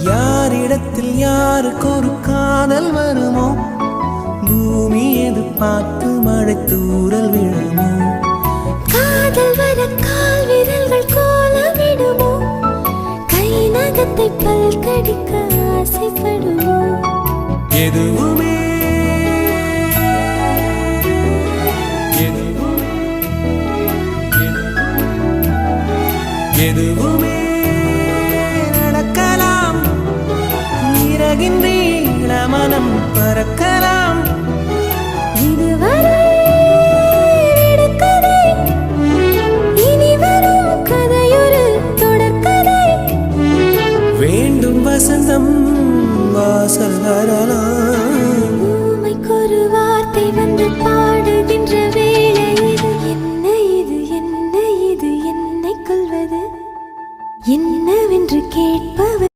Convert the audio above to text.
யாரிடத்தில் யாருக்கு ஒரு காதல் வருமோ, பூமி எது பார்த்து மழை தூறல் விழுமோ, காதல் வர கால் விரல்கள் கோலமிடுமோ, கை நகத்தை பல் கடிக்க ஆசைப்படுமோ, எதுவுமே எதுவுமே நடக்கலாம், இறகின்ற மனம் பறக்கலாம். இதுவரை விடுகதை, இனி வரும் கதையொரு தொடர்கதை. வேண்டும் வசந்தம் வாசல் வரலாம். ஊமைக்கொரு வார்த்தை வந்து பாடுகின்ற வேளை இது. என்ன இது, என்ன இது, என்னை கொல்வது என்னவென்று கேட்பவர்